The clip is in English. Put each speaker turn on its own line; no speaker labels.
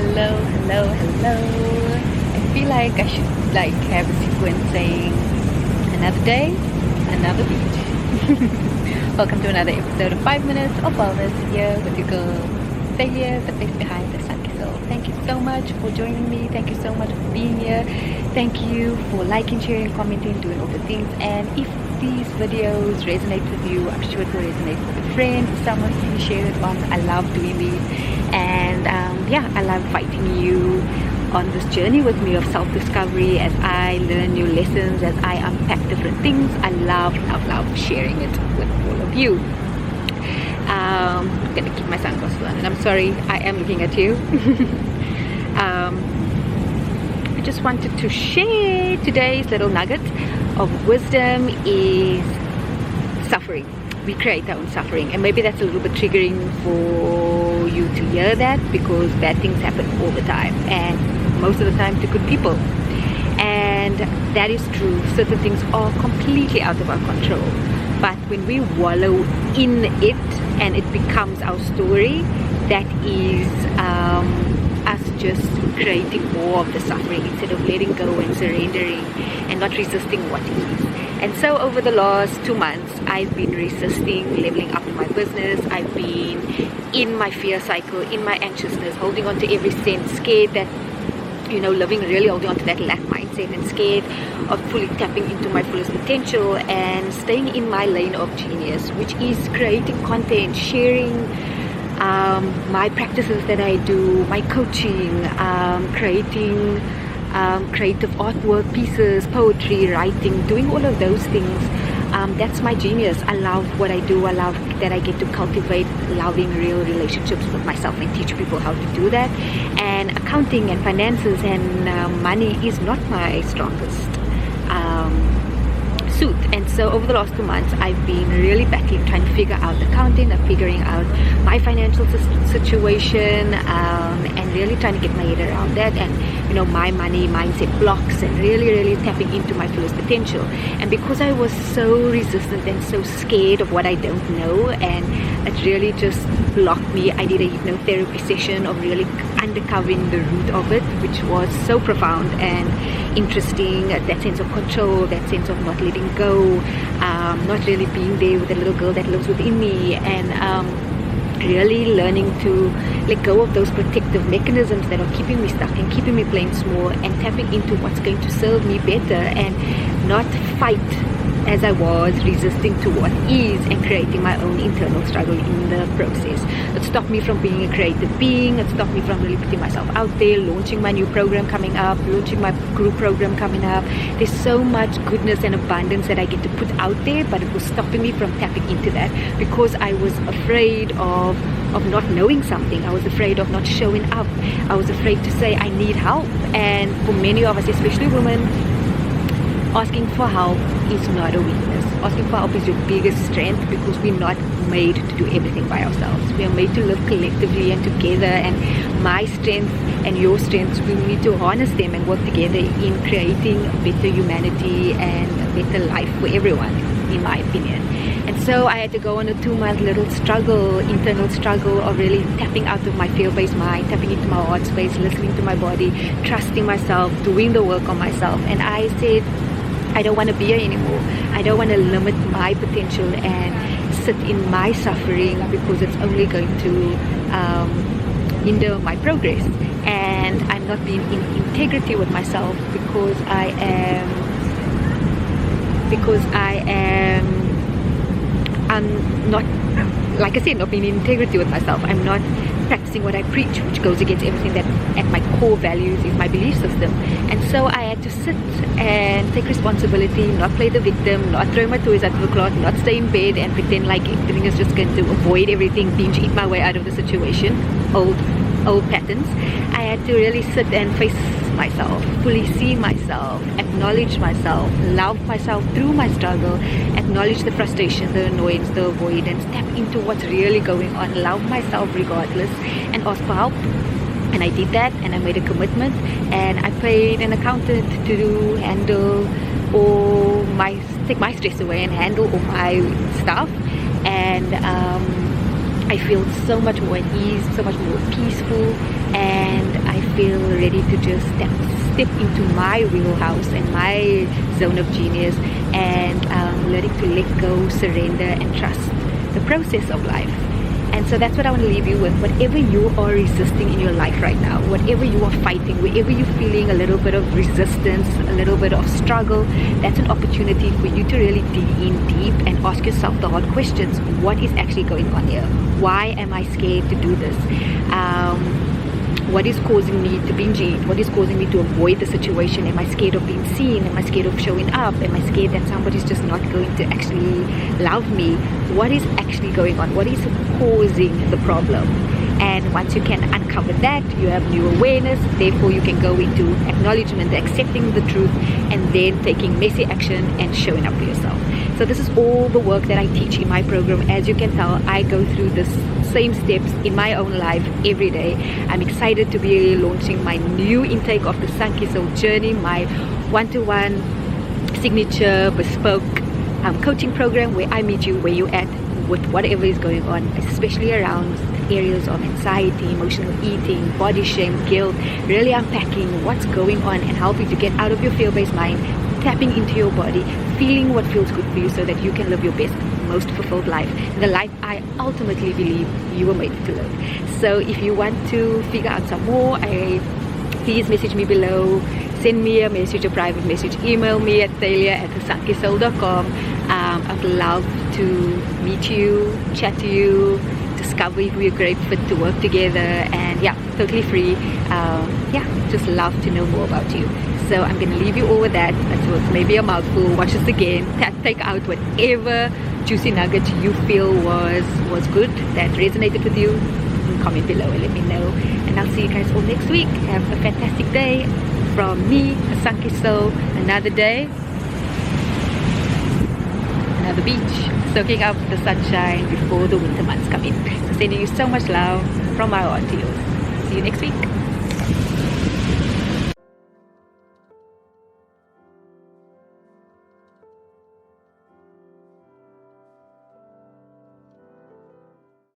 Hello, hello, hello. I feel like I should have a sequence saying another day, another beach. Welcome to another episode of 5 Minutes of Wellness here with your girl Thalea, the face behind the Sunky Soul. Thank you so much for joining me. Thank you so much for being here. Thank you for liking, sharing, commenting, doing all the things. And if these videos resonate with you, I'm sure it will resonate with a friend, someone who you share it on. I love doing these, and yeah, I love inviting you on this journey with me of self-discovery as I learn new lessons, as I unpack different things. I love sharing it with all of you. I'm gonna keep my sunglasses on, and I'm sorry, I am looking at you. I just wanted to share today's little nugget of wisdom is suffering. We create our own suffering, and maybe that's a little bit triggering for you to hear that, because bad things happen all the time, and most of the time to good people. And that is true. Certain things are completely out of our control, but when we wallow in it and it becomes our story, that is us just creating more of the suffering instead of letting go and surrendering and not resisting what is. And so over the last 2 months, I've been resisting leveling up in my business. I've been in my fear cycle, in my anxiousness, holding on to every cent, scared that, you know, really holding on to that lack mindset, and scared of fully tapping into my fullest potential and staying in my lane of genius, which is creating content, sharing my practices that I do, my coaching, creating creative artwork pieces, poetry, writing, doing all of those things. That's my genius. I love what I do. I love that I get to cultivate loving real relationships with myself and teach people how to do that. And accounting and finances and money is not my strongest suit. And so over the last 2 months, I've been really battling, trying to figure out accounting and figuring out my financial situation, and really trying to get my head around that, and you know, my money mindset blocks, and really tapping into my fullest potential. And because I was so resistant and so scared of what I don't know, and it really just blocked me, I did a hypnotherapy session of really uncovering the root of it, which was so profound and interesting. That sense of control, that sense of not letting go, not really being there with the little girl that lives within me, and really learning to let go of those protective mechanisms that are keeping me stuck and keeping me playing small, and tapping into what's going to serve me better, and not fight as I was, resisting to what is, and creating my own internal struggle in the process. It stopped me from being a creative being. It stopped me from really putting myself out there, launching my new program coming up, launching my group program coming up. There's so much goodness and abundance that I get to put out there, but it was stopping me from tapping into that, because I was afraid of not knowing something. I was afraid of not showing up. I was afraid to say I need help. And for many of us, especially women, asking for help is not a weakness. Asking for help is your biggest strength, because we're not made to do everything by ourselves. We are made to live collectively and together, and my strength and your strengths, we need to harness them and work together in creating a better humanity and a better life for everyone, in my opinion. And so I had to go on a 2-month little struggle, internal struggle of really tapping out of my fear-based mind, tapping into my heart space, listening to my body, trusting myself, doing the work on myself. And I said, I don't want to be here anymore. I don't want to limit my potential and sit in my suffering, because it's only going to hinder my progress. And I'm not being in integrity with myself, because I am not, like I said, not being in integrity with myself. I'm not practicing what I preach, which goes against everything that at my core values is my belief system. And so I had to sit and take responsibility, not play the victim, not throw my toys out of the closet, not stay in bed and pretend like everything is just going to avoid everything, binge eat my way out of the situation, old patterns. I had to really sit and face myself, fully see myself, acknowledge myself, love myself through my struggle, acknowledge the frustration, the annoyance, the avoidance, tap into what's really going on, love myself regardless, and ask for help. And I did that, and I made a commitment, and I paid an accountant to handle all my, take my stress away and handle all my stuff. And I feel so much more at ease, so much more peaceful, and I feel ready to just step into my wheelhouse and my zone of genius, and learning to let go, surrender, and trust the process of life. And so that's what I want to leave you with. Whatever you are resisting in your life right now, whatever you are fighting, wherever you're feeling a little bit of resistance, a little bit of struggle, that's an opportunity for you to really dig in deep and ask yourself the hard questions. What is actually going on here? Why am I scared to do this? What is causing me to binge eat? What is causing me to avoid the situation? Am I scared of being seen? Am I scared of showing up? Am I scared that somebody's just not going to actually love me? What is actually going on? What is causing the problem? And once you can uncover that, you have new awareness. Therefore, you can go into acknowledgement, accepting the truth, and then taking messy action and showing up for yourself. So this is all the work that I teach in my program. As you can tell, I go through this same steps in my own life every day. I'm excited to be launching my new intake of the Sunkissed Soul journey, my one-to-one signature bespoke coaching program, where I meet you where you're at with whatever is going on, especially around areas of anxiety, emotional eating, body shame, guilt, really unpacking what's going on and helping to get out of your fear-based mind, tapping into your body, feeling what feels good for you so that you can live your best, most fulfilled life, the life I ultimately believe you were made to live. So if you want to figure out some more, please message me below, send me a message, a private message, email me at thalia@hersunkissedsoul.com. I'd love to meet you, chat to you, discover if we're a great fit to work together, and yeah, totally free. Just love to know more about you. So I'm going to leave you all with that. That was maybe a mouthful. Watch this again. Take out whatever juicy nugget you feel was good, that resonated with you. Comment below and let me know. And I'll see you guys all next week. Have a fantastic day from me, a Sunkissed Soul. Another day, another beach, soaking up the sunshine before the winter months come in. So sending you so much love from my heart to yours. See you next week.